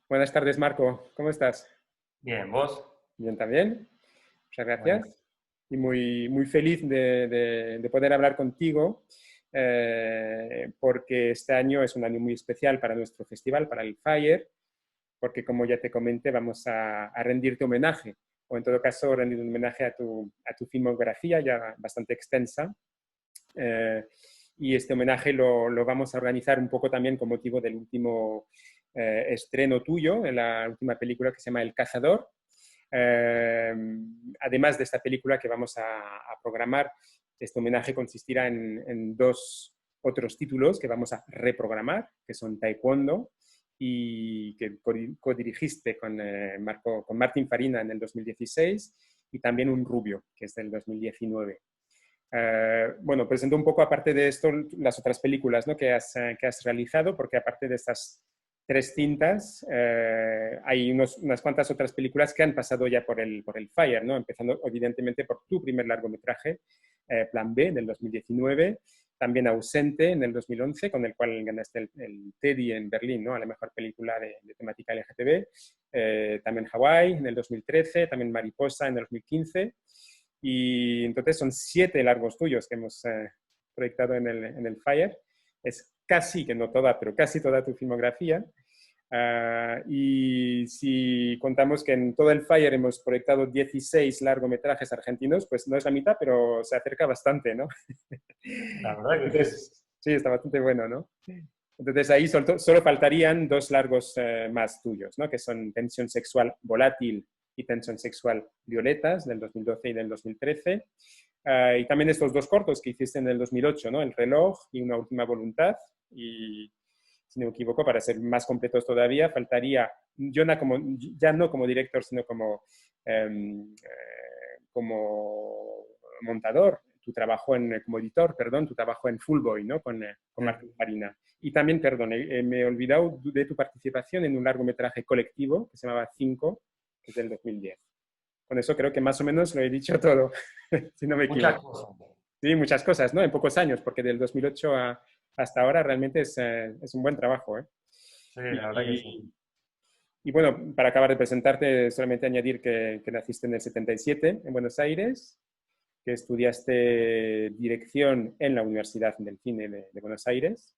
Buenas tardes, Marco. ¿Cómo estás? Bien, ¿vos? Bien también. Muchas Bueno, gracias. Y muy feliz de poder hablar contigo, porque este año es un año muy especial para nuestro festival, para el FIRE, porque como ya te comenté, vamos a rendirte homenaje, o en todo caso rendir un homenaje a tu filmografía ya bastante extensa. Eh, y este homenaje lo vamos a organizar un poco también con motivo del último estreno tuyo, en la última película que se llama El Cazador. Eh, Además de esta película que vamos a programar, este homenaje consistirá en dos otros títulos que vamos a reprogramar, que son Taekwondo y que codirigiste con Martín Farina en el 2016, y también Un Rubio, que es del 2019. Bueno, presento un poco, aparte de esto, las otras películas, ¿no?, que has realizado, porque aparte de estas tres cintas, hay unas cuantas otras películas que han pasado ya por el Fire, ¿no? Empezando evidentemente por tu primer largometraje, Plan B, del 2019, también Ausente en el 2011, con el cual ganaste el Teddy en Berlín, ¿no?, a la mejor película de temática LGTB, también Hawái en el 2013, también Mariposa en el 2015, y entonces son 7 largos tuyos que hemos proyectado en el Fire. Es casi, que no toda, pero casi toda tu filmografía. Y si contamos que en todo el Fire hemos proyectado 16 largometrajes argentinos, pues no es la mitad, pero se acerca bastante, ¿no? la verdad que sí. Entonces, sí, está bastante bueno, ¿no? Entonces ahí solo faltarían dos largos más tuyos, ¿no?, que son Tensión Sexual Volátil y Tensión Sexual Violetas, del 2012 y del 2013. Y también estos dos cortos que hiciste en el 2008, ¿no?, El Reloj y Una Última Voluntad. Y si no me equivoco, para ser más completos todavía, faltaría, ya no como director, sino como montador, como editor, perdón, tu trabajo en Fullboy, ¿no?, con Sí. Martín Farina. Y también, perdón, me he olvidado de tu participación en un largometraje colectivo que se llamaba 5, que es del 2010. Con eso creo que más o menos lo he dicho todo, si no me Muchas equivoco. cosas. Sí, muchas cosas, ¿no? En pocos años, porque del 2008 hasta ahora realmente es un buen trabajo, ¿eh? Sí, Y, la verdad que sí. y- y bueno, para acabar de presentarte, solamente añadir que naciste en el 77 en Buenos Aires, que estudiaste dirección en la Universidad del Cine de Buenos Aires,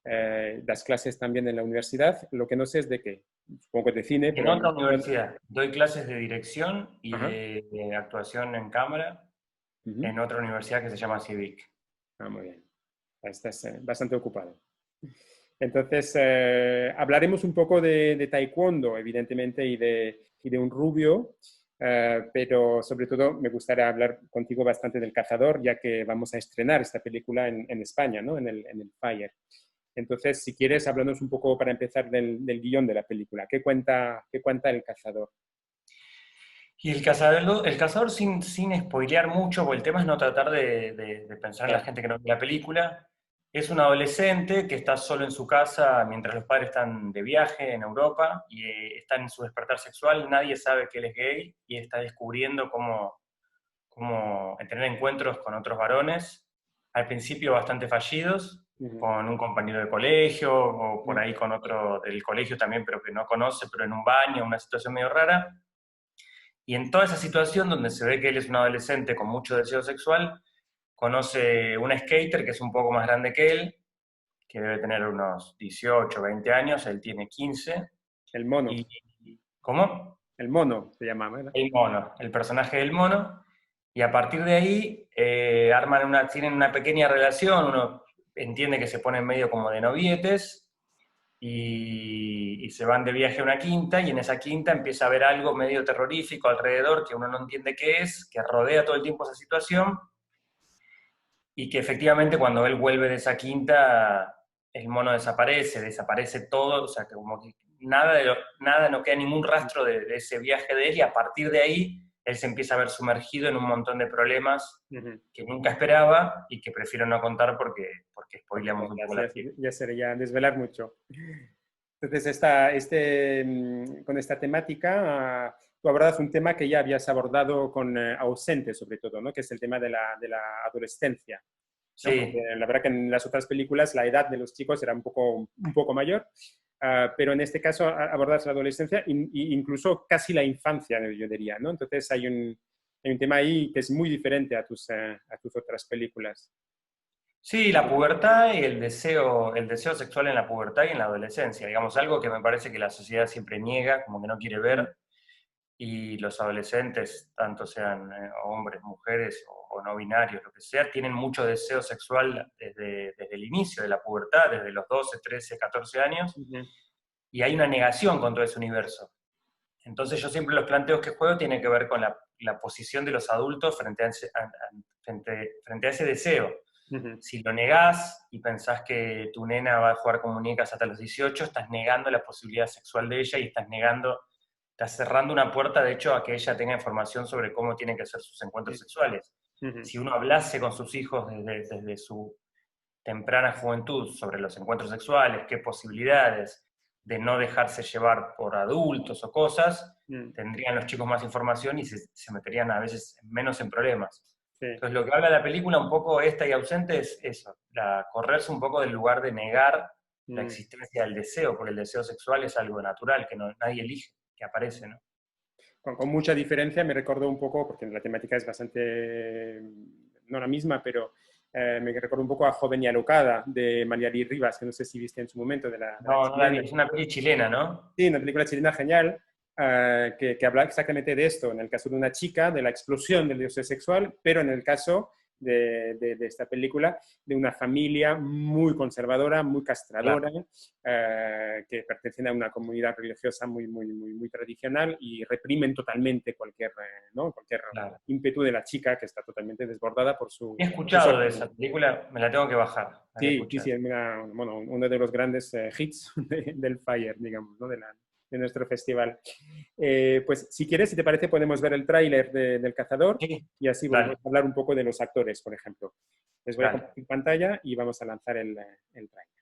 das clases también en la universidad, lo que no sé es de qué, supongo que de cine, En pero otra no. universidad doy clases de dirección y Ajá. de actuación en cámara Ujú. en otra universidad que se llama Civic. Muy bien. Estás bastante ocupado. Entonces, hablaremos un poco de Taekwondo, evidentemente, y de Un Rubio, pero sobre todo me gustaría hablar contigo bastante del Cazador, ya que vamos a estrenar esta película en España, ¿no?, en el Fire. Entonces, si quieres, háblanos un poco para empezar del guión de la película. ¿Qué cuenta El Cazador? Y el cazador sin spoilear mucho, porque el tema es no tratar de pensar en la Claro. gente que no ve la película, es un adolescente que está solo en su casa mientras los padres están de viaje en Europa y está en su despertar sexual, nadie sabe que él es gay y está descubriendo cómo tener encuentros con otros varones, al principio bastante fallidos, Ujú, con un compañero de colegio o por ujú, ahí con otro del colegio también, pero que no conoce, pero en un baño, una situación medio rara. Y en toda esa situación donde se ve que él es un adolescente con mucho deseo sexual, conoce un skater que es un poco más grande que él, que debe tener unos 18, 20 años, él tiene 15. El mono. Y, ¿cómo? El mono se llama, ¿verdad? El mono, el personaje del mono. Y a partir de ahí tienen una pequeña relación, uno entiende que se ponen medio como de novietes y se van de viaje a una quinta y en esa quinta empieza a haber algo medio terrorífico alrededor que uno no entiende qué es, que rodea todo el tiempo esa situación y que efectivamente cuando él vuelve de esa quinta el mono desaparece todo, o sea, que como que nada, no queda ningún rastro de ese viaje de él y a partir de ahí él se empieza a ver sumergido en un montón de problemas Ujú. que nunca esperaba y que prefiero no contar porque spoileamos un Ya, poco ya, la película. ya sería desvelar mucho. Entonces, con esta temática, tú abordas un tema que ya habías abordado con Ausente, sobre todo, ¿no?, que es el tema de la adolescencia, ¿no? Porque Sí, la verdad que en las otras películas la edad de los chicos era un poco mayor, pero en este caso abordas la adolescencia e incluso casi la infancia, yo diría, ¿no? Entonces hay un tema ahí que es muy diferente a tus otras películas. Sí, la pubertad y el deseo sexual en la pubertad y en la adolescencia, digamos, algo que me parece que la sociedad siempre niega, como que no quiere ver, y los adolescentes, tanto sean hombres, mujeres o no binarios, lo que sea, tienen mucho deseo sexual desde el inicio de la pubertad, desde los 12, 13, 14 años, y hay una negación con todo ese universo. Entonces yo siempre los planteos que juego tienen que ver con la posición de los adultos frente a ese deseo. Si lo negás y pensás que tu nena va a jugar con muñecas hasta los 18, estás negando la posibilidad sexual de ella y estás cerrando una puerta, de hecho, a que ella tenga información sobre cómo tienen que ser sus encuentros sexuales. Si uno hablase con sus hijos desde su temprana juventud sobre los encuentros sexuales, qué posibilidades de no dejarse llevar por adultos o cosas, tendrían los chicos más información y se meterían a veces menos en problemas. Sí. Entonces lo que habla la película, un poco esta y ausente, es eso, correrse un poco del lugar de negar la existencia del deseo, porque el deseo sexual es algo natural, que nadie elige, que aparece, ¿no? Con mucha diferencia, me recordó un poco, porque la temática es bastante, no la misma, pero me recordó un poco a Joven y Alocada, de Mariari Rivas, que no sé si viste en su momento, de la No, no la vi, chilena. es una peli chilena, ¿no? Sí, una película chilena genial, que habla exactamente de esto, en el caso de una chica, de la explosión del deseo sexual, pero en el caso de esta película, de una familia muy conservadora, muy castradora, que pertenecen a una comunidad religiosa muy tradicional y reprimen totalmente cualquier Claro. ímpetu de la chica, que está totalmente desbordada por su... He escuchado de esa película, me la tengo que bajar. Sí, sí, bueno, uno de los grandes hits del Fire, digamos, ¿no? De nuestro festival. Pues si quieres, si te parece, podemos ver el tráiler del Cazador Sí, y así volvemos a hablar un poco de los actores, por ejemplo. Les voy a compartir pantalla y vamos a lanzar el tráiler.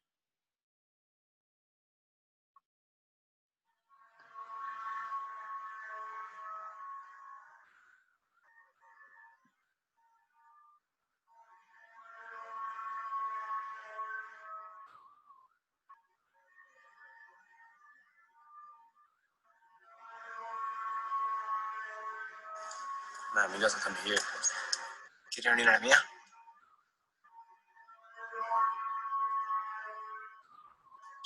Nada, mi casa están mis viejos. ¿Quieren venir a la mía?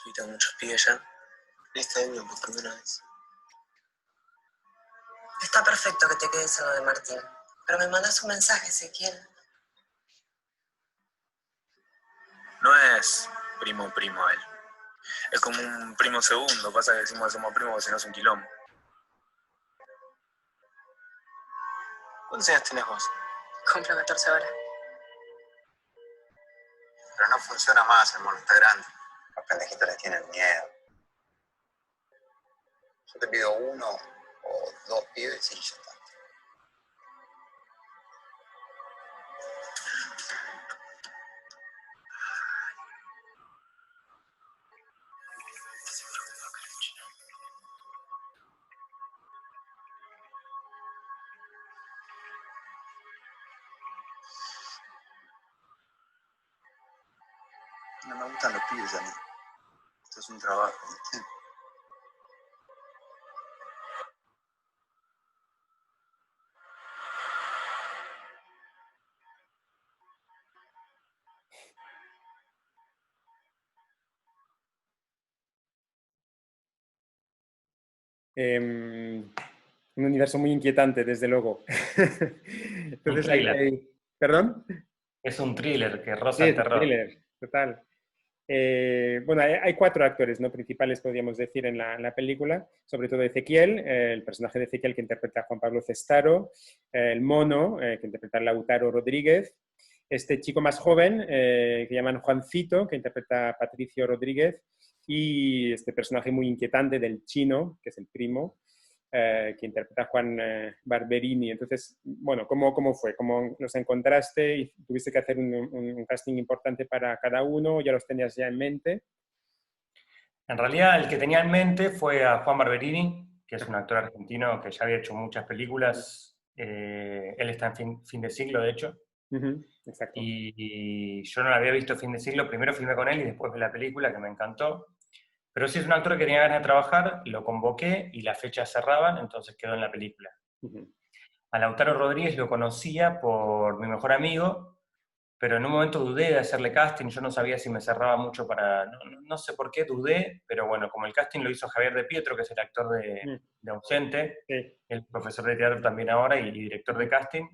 Yo tengo muchos pibes ya. Este año por primera vez. Está perfecto que te quedes en lo de Martín. Pero me mandas un mensaje, Ezequiel. No es primo él. Es como un primo segundo. Pasa que decimos que somos primos porque si no es un quilombo. ¿Cuántos años tenés vos? Compro 14 horas. Pero no funciona más, hermano. Está grande. Los pendejitos les tienen miedo. Yo te pido 1 o 2 pibes y ya está. No me gustan los pibes a mí. Esto es un trabajo, ¿viste? Un universo muy inquietante, desde luego. Entonces, un thriller. ¿Perdón? Es un thriller que roza Sí, el es un terror. thriller, total. Bueno, hay 4 actores, ¿no?, principales, podríamos decir, en la película, sobre todo Ezequiel, el personaje de Ezequiel que interpreta a Juan Pablo Cestaro, el mono, que interpreta a Lautaro Rodríguez, este chico más joven, que llaman Juancito, que interpreta a Patricio Rodríguez, y este personaje muy inquietante del chino, que es el primo, que interpreta a Juan Barberini. Entonces, bueno, ¿cómo fue? ¿Cómo los encontraste y tuviste que hacer un casting importante para cada uno? ¿Ya los tenías ya en mente? En realidad, el que tenía en mente fue a Juan Barberini, que es un actor argentino que ya había hecho muchas películas. Él está en fin de siglo, de hecho. Exacto. Y yo no la había visto Fin de Siglo. Primero filmé con él y después vi la película, que me encantó. Pero sí es un actor que tenía ganas de trabajar, lo convoqué y las fechas cerraban, entonces quedó en la película. A Lautaro Rodríguez lo conocía por mi mejor amigo, pero en un momento dudé de hacerle casting, yo no sabía si me cerraba mucho para... No sé por qué dudé, pero bueno, como el casting lo hizo Javier De Pietro, que es el actor de Ausente, Sí. el profesor de teatro también ahora y director de casting.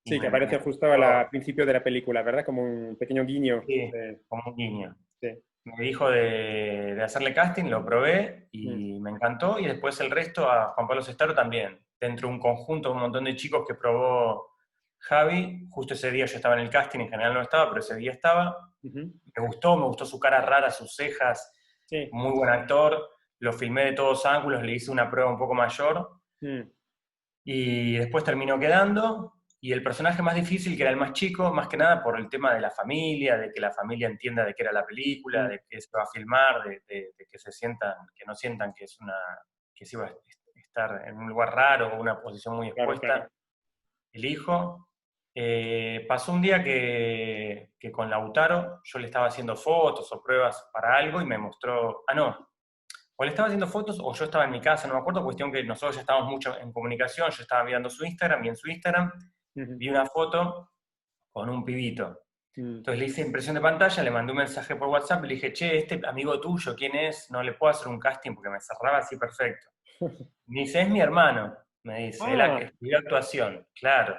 Y Sí, que aparece justo al principio de la película, ¿verdad? Como un pequeño guiño. sí, como un guiño. Sí. Me dijo de hacerle casting, lo probé y me encantó, y después el resto a Juan Pablo Sestaro también. Dentro de un conjunto, un montón de chicos que probó Javi, justo ese día yo estaba en el casting, en general no estaba, pero ese día estaba. Me gustó su cara rara, sus cejas, Sí. muy buen actor, lo filmé de todos ángulos, le hice una prueba un poco mayor, y después terminó quedando, y el personaje más difícil, que era el más chico, más que nada por el tema de la familia, de que la familia entienda de qué era la película, de qué se va a filmar, de que se sientan, que no sientan que que se iba a estar en un lugar raro o una posición muy expuesta. Claro. El hijo. Pasó un día que con Lautaro yo le estaba haciendo fotos o pruebas para algo y me mostró, no, o le estaba haciendo fotos o yo estaba en mi casa, no me acuerdo, cuestión que nosotros ya estábamos mucho en comunicación, yo estaba mirando su Instagram y en su Instagram vi una foto con un pibito. Entonces le hice impresión de pantalla, le mandé un mensaje por WhatsApp y le dije, che, este amigo tuyo, ¿quién es? No le puedo hacer un casting porque me cerraba así perfecto. Me dice, es mi hermano, me dice, él estudió actuación, claro.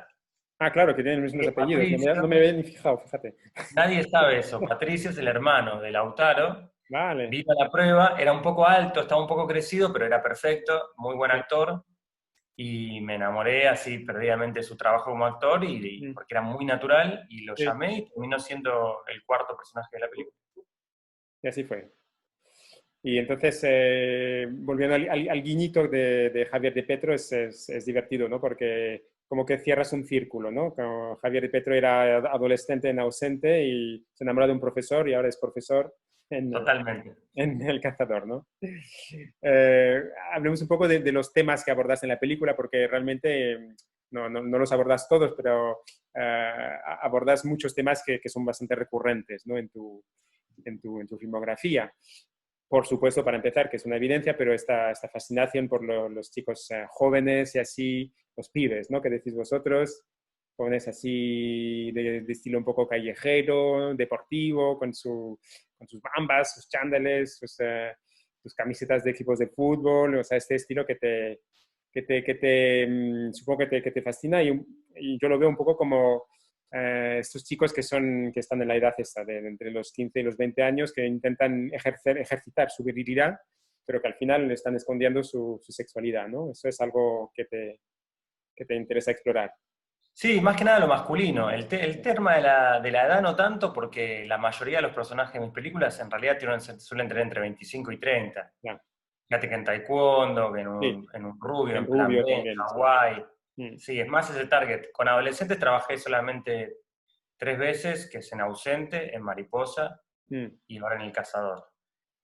Claro, que tienen los mismos apellidos. No me Patricio, había ni fijado, fíjate. nadie sabe eso. Patricio es el hermano de Lautaro. Vale. Vino a la prueba, era un poco alto, estaba un poco crecido, pero era perfecto, muy buen actor. Y me enamoré así perdidamente de su trabajo como actor, porque era muy natural, y lo Sí. llamé y terminó siendo el cuarto personaje de la película. Y así fue. Y entonces, volviendo al guiñito de Javier de Petro, es divertido, ¿no? Porque como que cierras un círculo, ¿no? Como Javier de Petro era adolescente en Ausente y se enamora de un profesor y ahora es profesor Totalmente. en El Cazador, ¿no? Hablemos un poco de los temas que abordas en la película, porque realmente no los abordas todos, pero abordas muchos temas que son bastante recurrentes, ¿no? En tu filmografía. Por supuesto, para empezar, que es una evidencia, pero esta fascinación por los chicos jóvenes y así, los pibes, ¿no? Que decís vosotros, jóvenes así de estilo un poco callejero, deportivo, con sus bambas, sus chándales, sus camisetas de equipos de fútbol, o sea, este estilo supongo que te fascina y yo lo veo un poco como estos chicos que están en la edad esta, entre los 15 y los 20 años, que intentan ejercitar su virilidad, pero que al final están escondiendo su sexualidad, ¿no? Eso es algo que te interesa explorar. Sí, más que nada lo masculino. El tema de la edad no tanto, porque la mayoría de los personajes de mis películas en realidad suelen tener entre 25 y 30. Ya. Fíjate que en Taekwondo, que Sí, en un Rubio, en en Plan Rubio B, en también. Hawái. Sí. Sí, es más ese target. Con adolescentes trabajé solamente 3 veces, que es en Ausente, en Mariposa y ahora en El Cazador.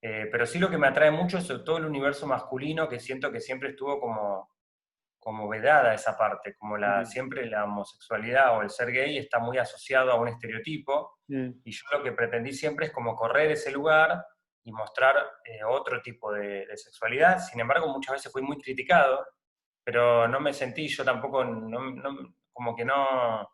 Pero sí lo que me atrae mucho es sobre todo el universo masculino, que siento que siempre estuvo como vedada esa parte, como siempre la homosexualidad o el ser gay está muy asociado a un estereotipo, y yo lo que pretendí siempre es como correr ese lugar y mostrar otro tipo de sexualidad. Sin embargo, muchas veces fui muy criticado, pero no me sentí yo tampoco, como que no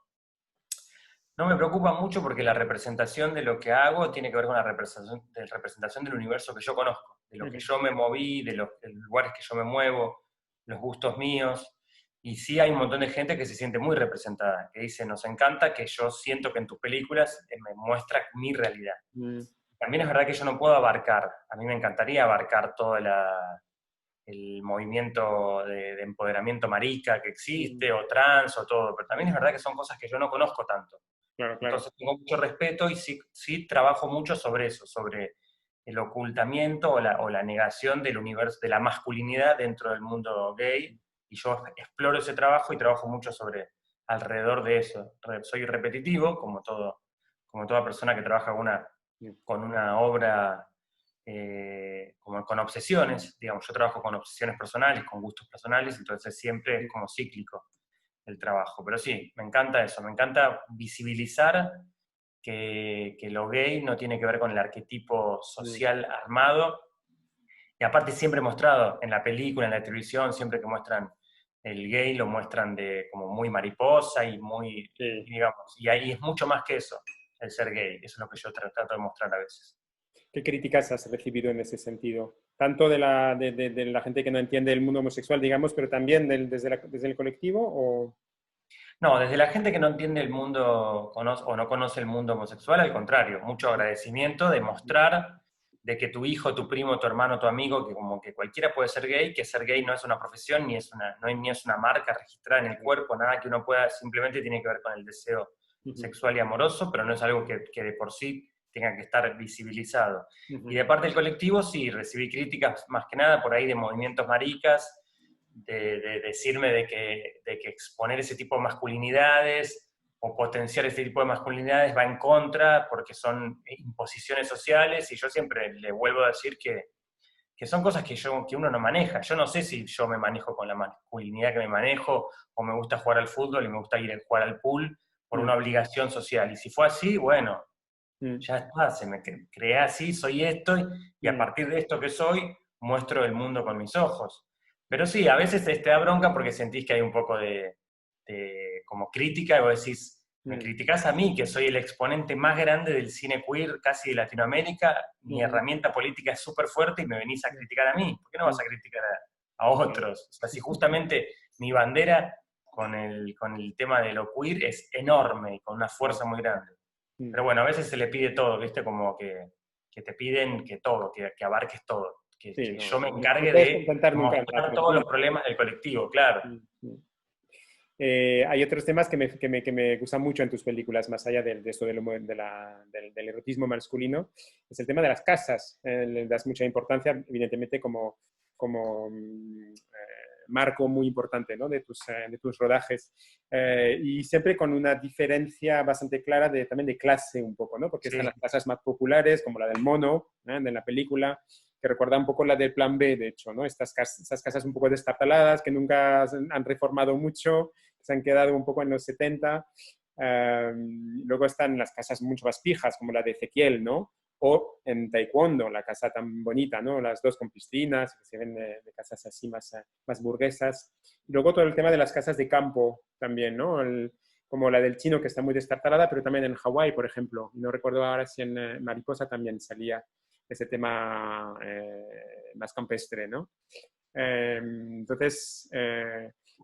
me preocupa mucho, porque la representación de lo que hago tiene que ver con la representación del universo que yo conozco, de lo que yo me moví, de los lugares que yo me muevo, los gustos míos. Y sí hay un montón de gente que se siente muy representada, que dice, nos encanta que yo siento que en tus películas me muestra mi realidad. También es verdad que yo no puedo abarcar, a mí me encantaría abarcar todo el movimiento de empoderamiento marica que existe, o trans, o todo, pero también es verdad que son cosas que yo no conozco tanto. Claro. Entonces tengo mucho respeto y sí trabajo mucho sobre eso, sobre el ocultamiento o la negación del universo, de la masculinidad dentro del mundo gay, y yo exploro ese trabajo y trabajo mucho alrededor de eso. Soy repetitivo, como toda persona que trabaja con una obra, como con obsesiones, digamos, yo trabajo con obsesiones personales, con gustos personales, entonces siempre es como cíclico el trabajo. Pero sí, me encanta eso, me encanta visibilizar que lo gay no tiene que ver con el arquetipo social armado, Y aparte siempre mostrado en la película, en la televisión, siempre que muestran el gay, lo muestran de como muy mariposa y muy, Sí. digamos, y ahí es mucho más que eso, el ser gay. Eso es lo que yo trato de mostrar a veces. ¿Qué críticas has recibido en ese sentido? Tanto de la gente que no entiende el mundo homosexual, digamos, pero también desde el colectivo, o... No, desde la gente que no entiende el mundo o no conoce el mundo homosexual, al contrario, mucho agradecimiento de mostrar de que tu hijo, tu primo, tu hermano, tu amigo, que como que cualquiera puede ser gay, que ser gay no es una profesión, ni es una marca registrada en el cuerpo, nada que uno pueda, simplemente tiene que ver con el deseo sexual y amoroso, pero no es algo que de por sí tenga que estar visibilizado. Y de parte del colectivo, sí, recibí críticas más que nada por ahí de movimientos maricas, de decirme de que exponer ese tipo de masculinidades o potenciar ese tipo de masculinidades va en contra porque son imposiciones sociales, y yo siempre le vuelvo a decir que son cosas que uno no maneja. Yo no sé si yo me manejo con la masculinidad que me manejo, o me gusta jugar al fútbol y me gusta ir a jugar al pool por una obligación social. Y si fue así, bueno, ya está, se me creé así, soy esto, y a partir de esto que soy, muestro el mundo con mis ojos. Pero sí, a veces te da bronca porque sentís que hay un poco de como crítica, y vos decís, me criticás a mí, que soy el exponente más grande del cine queer casi de Latinoamérica, mi herramienta política es súper fuerte y me venís a criticar a mí. ¿Por qué no vas a criticar a otros? O sea, si justamente mi bandera con el tema de lo queer es enorme y con una fuerza muy grande. Pero bueno, a veces se le pide todo, ¿viste? Como que te piden que todo, que abarques todo. Sí, Que no, yo me no encargue puedes de contentar nunca en la mostrar todos juventud. los problemas del colectivo, claro. Hay otros temas que me gustan mucho en tus películas, más allá de esto del erotismo masculino, es el tema de las casas. Le das mucha importancia, evidentemente, como marco muy importante, ¿no? de tus rodajes. Y siempre con una diferencia bastante clara también de clase un poco, ¿no? Porque Sí. están las casas más populares, como la del mono, de la película, que recuerda un poco la del Plan B, de hecho, ¿no? Estas casas un poco destartaladas, que nunca han reformado mucho, que se han quedado un poco en los 70. Luego están las casas mucho más fijas, como la de Ezequiel, ¿no? O en Taekwondo, la casa tan bonita, ¿no? Las dos con piscinas, que se ven de casas así más burguesas. Y luego todo el tema de las casas de campo también, ¿no? Como la del chino, que está muy destartalada, pero también en Hawái, por ejemplo. No recuerdo ahora si en Mariposa también salía ese tema más campestre, ¿no? Entonces,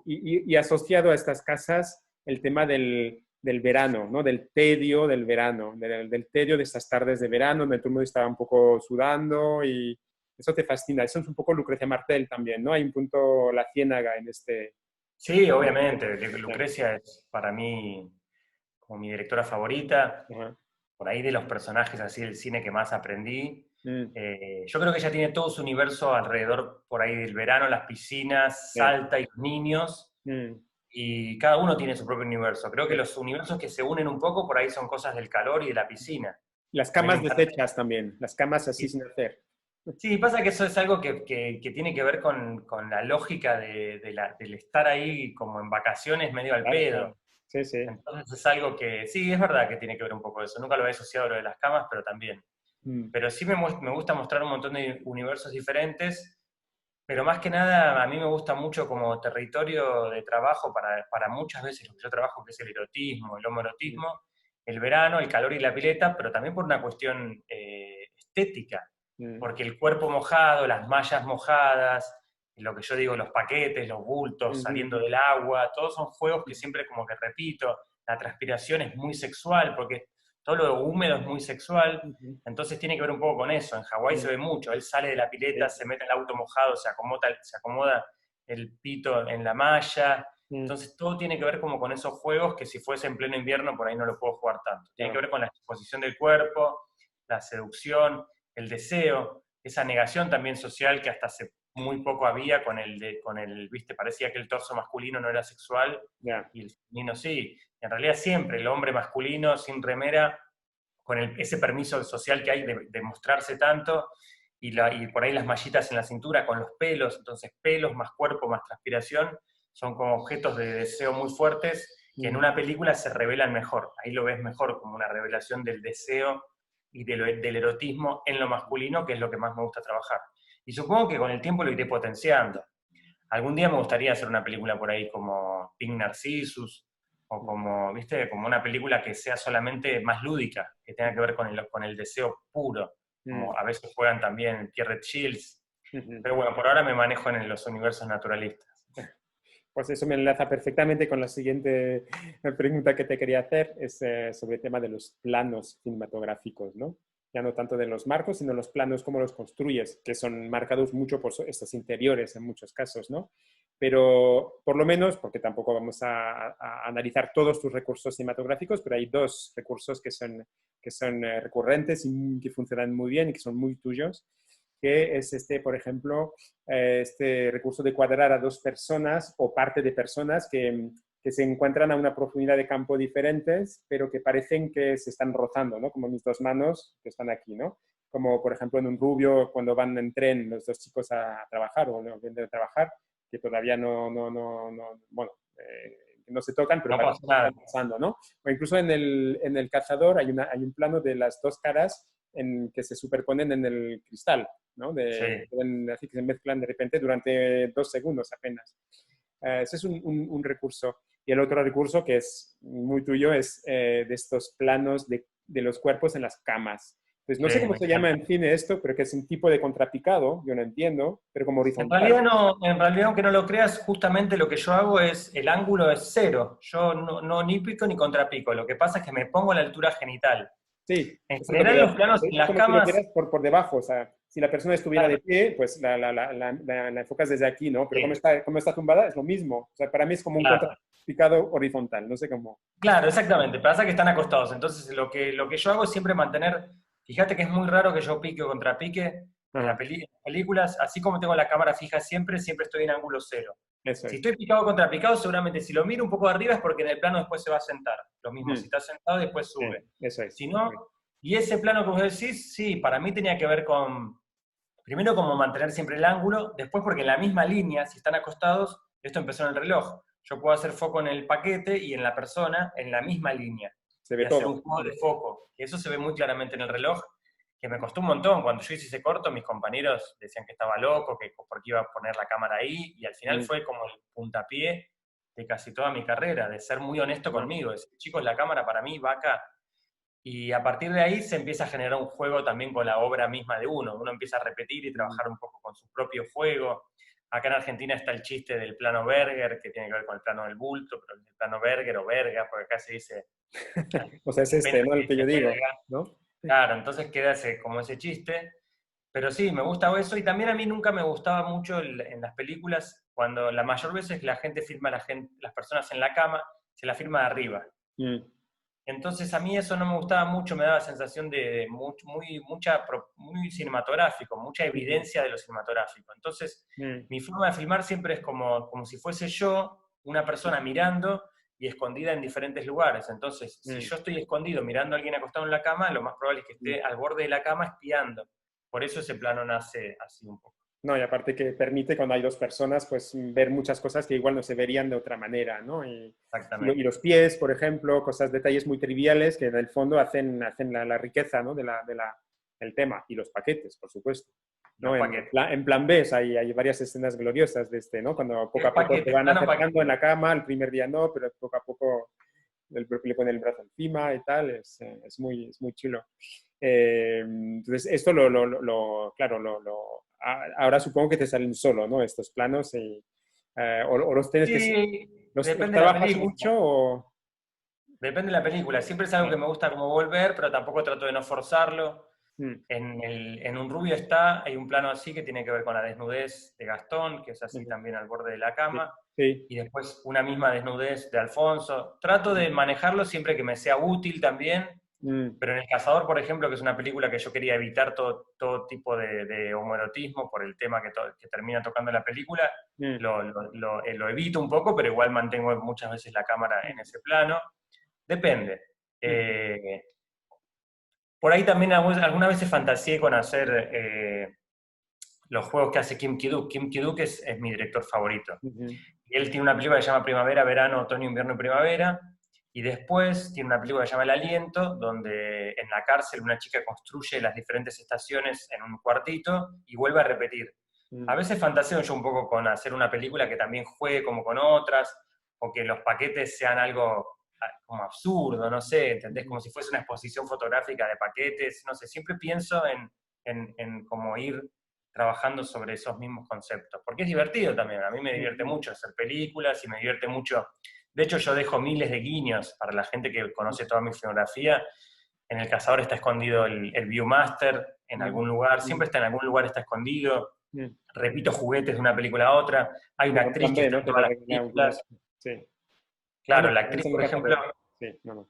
y asociado a estas casas, el tema del verano, ¿no? Del tedio del verano, del tedio de estas tardes de verano, donde todo el mundo estaba un poco sudando, y eso te fascina. Eso es un poco Lucrecia Martel también, ¿no? Hay un punto La Ciénaga en este... Sí, obviamente. Lucrecia es para mí como mi directora favorita. Ajá. Por ahí de los personajes así del cine que más aprendí. Mm. Yo creo que ella tiene todo su universo alrededor por ahí del verano, las piscinas, Salta y los niños, y cada uno tiene su propio universo. Creo que los universos que se unen un poco por ahí son cosas del calor y de la piscina. Las A mí me camas encanta. deshechas también, las camas así sin hacer. Sí, pasa que eso es algo que tiene que ver con la lógica del estar ahí como en vacaciones medio al Claro, pedo. claro. Sí, sí. Entonces es algo que, sí, es verdad que tiene que ver un poco eso. Nunca lo había asociado a lo de las camas, pero también. Pero sí me gusta mostrar un montón de universos diferentes, pero más que nada a mí me gusta mucho como territorio de trabajo para muchas veces lo que yo trabajo, que es el erotismo, el homoerotismo, el verano, el calor y la pileta, pero también por una cuestión estética, porque el cuerpo mojado, las mallas mojadas, lo que yo digo, los paquetes, los bultos saliendo del agua, todos son juegos que siempre como que repito, la transpiración es muy sexual, porque todo lo húmedo es muy sexual, entonces tiene que ver un poco con eso. En Hawái se ve mucho, él sale de la pileta, se mete en el auto mojado, se acomoda el pito en la malla, entonces todo tiene que ver como con esos juegos que si fuese en pleno invierno por ahí no lo puedo jugar tanto. Tiene que ver con la exposición del cuerpo, la seducción, el deseo, esa negación también social que hasta hace muy poco había con viste, parecía que el torso masculino no era sexual, y el femenino sí. En realidad siempre el hombre masculino sin remera, con ese permiso social que hay de mostrarse tanto, y por ahí las mallitas en la cintura con los pelos, entonces pelos más cuerpo más transpiración, son como objetos de deseo muy fuertes que en una película se revelan mejor. Ahí lo ves mejor como una revelación del deseo y del erotismo en lo masculino, que es lo que más me gusta trabajar. Y supongo que con el tiempo lo iré potenciando. Algún día me gustaría hacer una película por ahí como Pink Narcissus, o como, ¿viste? Como una película que sea solamente más lúdica, que tenga que ver con el deseo puro, como a veces juegan también Pierrot Shields. Pero bueno, por ahora me manejo en los universos naturalistas. Pues eso me enlaza perfectamente con la siguiente pregunta que te quería hacer, es sobre el tema de los planos cinematográficos, ¿no? Ya no tanto de los marcos, sino los planos, cómo los construyes, que son marcados mucho por estos interiores en muchos casos, ¿no? Pero por lo menos, porque tampoco vamos a analizar todos tus recursos cinematográficos, pero hay dos recursos que son recurrentes y que funcionan muy bien y que son muy tuyos, que es por ejemplo, este recurso de cuadrar a dos personas o parte de personas que se encuentran a una profundidad de campo diferentes, pero que parecen que se están rozando, ¿no? Como mis dos manos que están aquí, ¿no? Como, por ejemplo, en un Rubio, cuando van en tren los dos chicos a trabajar o no vienen a trabajar, que todavía bueno, no se tocan, pero No pasa nada. están pasando, ¿no? O incluso en el Cazador hay un plano de las dos caras que se superponen en el cristal, ¿no? Sí. Así que se mezclan de repente durante 2 segundos apenas. Ese es un recurso. Y el otro recurso que es muy tuyo es de estos planos de los cuerpos en las camas. Entonces, no sé cómo se llama en cine esto, pero que es un tipo de contrapicado, yo no entiendo, pero como horizontal. En realidad, aunque no lo creas, justamente lo que yo hago es, el ángulo es cero. Yo no ni pico ni contrapico. Lo que pasa es que me pongo a la altura genital. Sí, En eso es lo que general, los planos en es las como si lo camas... vieras por debajo, o sea, si la persona estuviera Claro, de pie, pues la enfocas desde aquí, ¿no? Pero sí, como está tumbada es lo mismo, o sea, para mí es como un claro. contrapicado horizontal, no sé cómo. Claro, exactamente. Pasa que están acostados. Entonces, lo que yo hago es siempre mantener. Fíjate que es muy raro que yo pique o contrapique en Ajá, en las películas. Así como tengo la cámara fija siempre, siempre estoy en ángulo cero. eso Si es. estoy picado o contrapicado, seguramente si lo miro un poco de arriba es porque en el plano después se va a sentar. Lo mismo, si Mm, está sentado, después sí, sube. eso es. Si no, y ese plano que vos decís, sí, para mí tenía que ver con, primero, como mantener siempre el ángulo, después porque en la misma línea, si están acostados, esto empezó en el reloj. Yo puedo hacer foco en el paquete y en la persona en la misma línea Se y ve hacer todo. un juego de foco. Y eso se ve muy claramente en el reloj, que me costó un montón. Cuando yo hice ese corto, mis compañeros decían que estaba loco, que porque iba a poner la cámara ahí, y al final Mm, fue como el puntapié de casi toda mi carrera, de ser muy honesto no, conmigo, decir, chicos, la cámara para mí va acá. Y a partir de ahí se empieza a generar un juego también con la obra misma de uno. Uno empieza a repetir y mm. trabajar un poco con su propio juego. Acá en Argentina está el chiste del plano Berger, que tiene que ver con el plano del bulto, pero el plano Berger o verga, porque acá se dice, O sea, es en Vélez ¿no? se El que yo dice digo, verga. ¿no? Claro, entonces queda como ese chiste. Pero sí, me gusta eso. Y también a mí nunca me gustaba mucho en las películas, cuando la mayor veces la gente filma a las personas en la cama, se la filma de arriba. Mm, Entonces a mí eso no me gustaba mucho, me daba sensación de muy cinematográfico, mucha ujú, evidencia de lo cinematográfico. Entonces mm, mi forma de filmar siempre es como si fuese yo, una persona mirando y escondida en diferentes lugares. Entonces, si mm, yo estoy escondido mirando a alguien acostado en la cama, lo más probable es que mm. esté al borde de la cama espiando. Por eso ese plano nace así un poco. No, y aparte que permite cuando hay dos personas, pues ver muchas cosas que igual no se verían de otra manera, ¿no? Y Exactamente. los pies, por ejemplo, cosas, detalles muy triviales que en el fondo hacen la riqueza, ¿no? del tema. Y los paquetes, por supuesto. ¿No? Los paquetes. En plan B hay varias escenas gloriosas de ¿no? Cuando poco ¿Qué a poco te paquete? van Plano acercando en paquete. la cama, el primer día no, pero poco a poco le pone el brazo encima y tal, es muy chulo. Entonces, esto claro, ahora supongo que te salen solo, ¿no? Estos planos o los tienes que, Sí, los depende de la trabajas película. mucho o... Depende de la película. Siempre es algo que me gusta como volver, pero tampoco trato de no forzarlo. Mm, En Un Rubio hay un plano así que tiene que ver con la desnudez de Gastón, que es así ujú, también al borde de la sí, cama, sí, y después una misma desnudez de Alfonso. Trato de manejarlo siempre que me sea útil también, mm, pero en El Cazador, por ejemplo, que es una película que yo quería evitar todo tipo de homoerotismo por el tema que termina tocando la película, mm, lo evito un poco, pero igual mantengo muchas veces la cámara en ese plano. Depende. ujú, Eh, por ahí también algunas veces fantaseé con hacer los juegos que hace Kim Ki-duk. Kim Ki-duk es mi director favorito. ujú, Y él tiene una película que se llama Primavera, Verano, Otoño, Invierno y Primavera. Y después tiene una película que se llama El Aliento, donde en la cárcel una chica construye las diferentes estaciones en un cuartito y vuelve a repetir. A veces fantaseo yo un poco con hacer una película que también juegue como con otras, o que los paquetes sean algo como absurdo, no sé, ¿entendés? Como si fuese una exposición fotográfica de paquetes, no sé, siempre pienso en cómo ir trabajando sobre esos mismos conceptos, porque es divertido también, a mí me divierte mucho hacer películas y me divierte mucho, de hecho yo dejo miles de guiños para la gente que conoce toda mi filmografía. En El Cazador está escondido el Viewmaster en algún lugar, siempre está en algún lugar, está escondido. Repito juguetes de una película a otra. Hay una Como un actriz plan que B, está ¿no? en Que le todas las regala un películas. sí. No, Claro, no, la es actriz, en El por ejemplo, Cazador. Sí, no, no.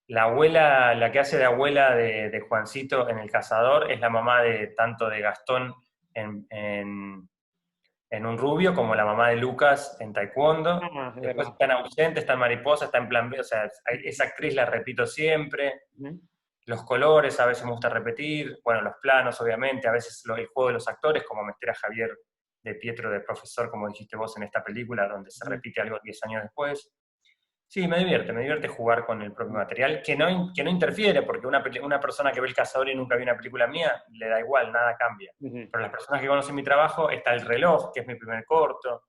la abuela, la que hace de abuela de Juancito en El Cazador, es la mamá de tanto de Gastón en Un Rubio como la mamá de Lucas en Taekwondo. Ah, es Después verdad. está en Ausente, está en Mariposa, está en Plan B, o sea, esa actriz la repito siempre. Ujú. Los colores a veces me gusta repetir, bueno, los planos obviamente, a veces el juego de los actores, como meter a Javier de Pietro de profesor, como dijiste vos en esta película, donde se repite algo 10 años después. Sí, me divierte jugar con el propio material, que no interfiere, porque una persona que ve El Cazador y nunca vio una película mía, le da igual, nada cambia. Ujú. Pero las personas que conocen mi trabajo, está El Reloj, que es mi primer corto.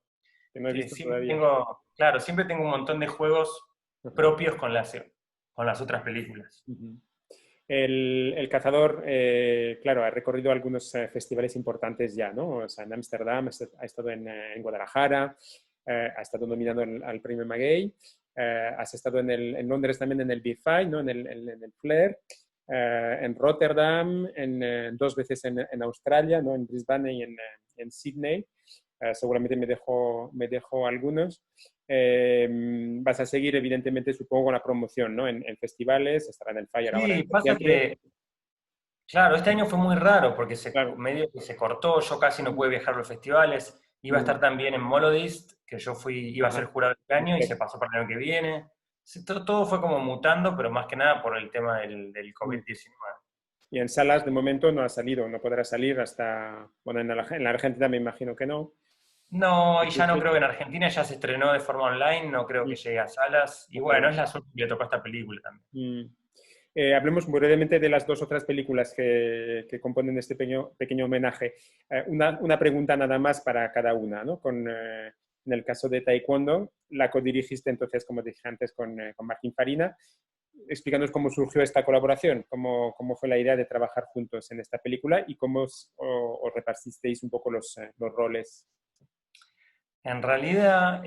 Que no he Sí, visto siempre todavía. tengo, claro, siempre tengo un montón de juegos Ajá. propios con las otras películas. Ujú. El Cazador, claro, ha recorrido algunos festivales importantes ya, ¿no? O sea, en Ámsterdam, ha estado en Guadalajara, ha estado nominado al premio Maguey, has estado en Londres también en el BFI, ¿no? En el Flair, en Rotterdam, dos veces en Australia, ¿no? En Brisbane y en Sydney. Seguramente me dejo algunos. Vas a seguir, evidentemente, supongo, con la promoción, ¿no? En festivales, estará en el Fire ahora Sí, en pasa septiembre. que, claro, este año fue muy raro porque Claro. medio que se cortó, yo casi no pude viajar a los festivales, iba a Mm. estar también en Molodist, que iba a ser Ajá. jurado este año y se pasó para el año que viene. Sí, todo fue como mutando, pero más que nada por el tema del Mm. COVID-19. Y en salas, de momento, no ha salido, no podrá salir hasta, bueno, en la Argentina me imagino que no. No, y ya no creo que en Argentina ya se estrenó de forma online, no creo que Mm. llegue a salas. Y bueno, es la suerte que le tocó a esta película también. Mm. Hablemos muy brevemente de las dos otras películas que componen este pequeño homenaje. Una pregunta nada más para cada una, ¿no? En el caso de Taekwondo, la codirigiste entonces, como dije antes, con Martín Farina. Explícanos cómo surgió esta colaboración, cómo fue la idea de trabajar juntos en esta película y cómo os repartisteis un poco los roles. En realidad,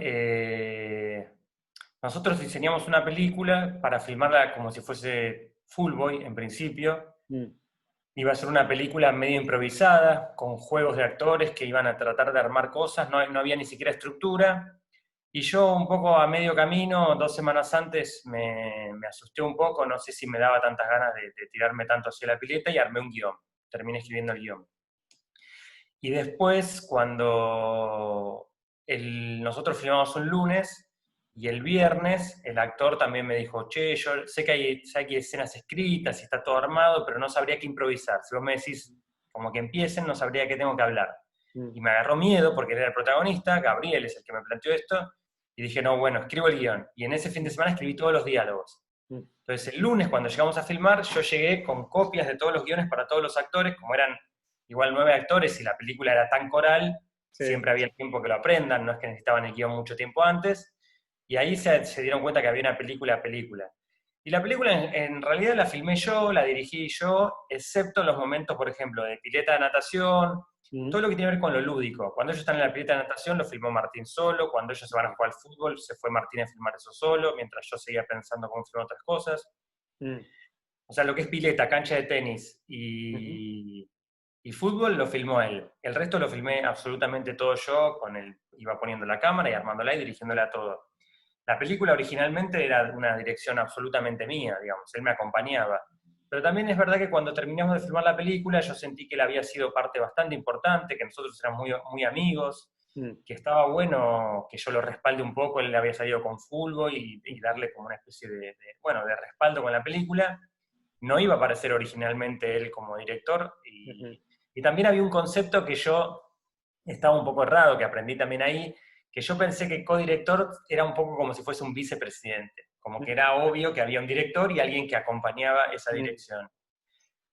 nosotros diseñamos una película para filmarla como si fuese Fullboy, en principio. Mm. Iba a ser una película medio improvisada, con juegos de actores que iban a tratar de armar cosas, no había ni siquiera estructura. Y yo un poco a medio camino, 2 semanas antes, me asusté un poco, no sé si me daba tantas ganas de tirarme tanto hacia la pileta y armé un guión. Terminé escribiendo el guión. Y después, cuando nosotros filmamos un lunes y el viernes, el actor también me dijo, che, yo sé que hay escenas escritas y está todo armado, pero no sabría qué improvisar. Si vos me decís como que empiecen, no sabría qué tengo que hablar. Mm. Y me agarró miedo porque él era el protagonista, Gabriel es el que me planteó esto, y dije, no, bueno, escribo el guión. Y en ese fin de semana escribí todos los diálogos. Mm. Entonces el lunes, cuando llegamos a filmar, yo llegué con copias de todos los guiones para todos los actores, como eran igual 9 actores y la película era tan coral, Sí. siempre había el tiempo que lo aprendan, no es que necesitaban el guión mucho tiempo antes, y ahí se dieron cuenta que había una película. Y la película en realidad la filmé yo, la dirigí yo, excepto los momentos, por ejemplo, de pileta de natación, Mm. todo lo que tiene que ver con lo lúdico. Cuando ellos están en la pileta de natación lo filmó Martín solo, cuando ellos se van a jugar al fútbol se fue Martín a filmar eso solo, mientras yo seguía pensando cómo filmar otras cosas. Mm. O sea, lo que es pileta, cancha de tenis Ujú. y fútbol lo filmó él. El resto lo filmé absolutamente todo yo, iba poniendo la cámara y armándola y dirigiéndola a todo. La película originalmente era una dirección absolutamente mía, digamos, él me acompañaba. Pero también es verdad que cuando terminamos de filmar la película yo sentí que él había sido parte bastante importante, que nosotros éramos muy, muy amigos, Mm. que estaba bueno que yo lo respalde un poco, él había salido con fútbol y darle como una especie de respaldo con la película. No iba a aparecer originalmente él como director Ujú. y también había un concepto que yo estaba un poco errado, que aprendí también ahí, que yo pensé que codirector era un poco como si fuese un vicepresidente, como que era obvio que había un director y alguien que acompañaba esa Mm. dirección.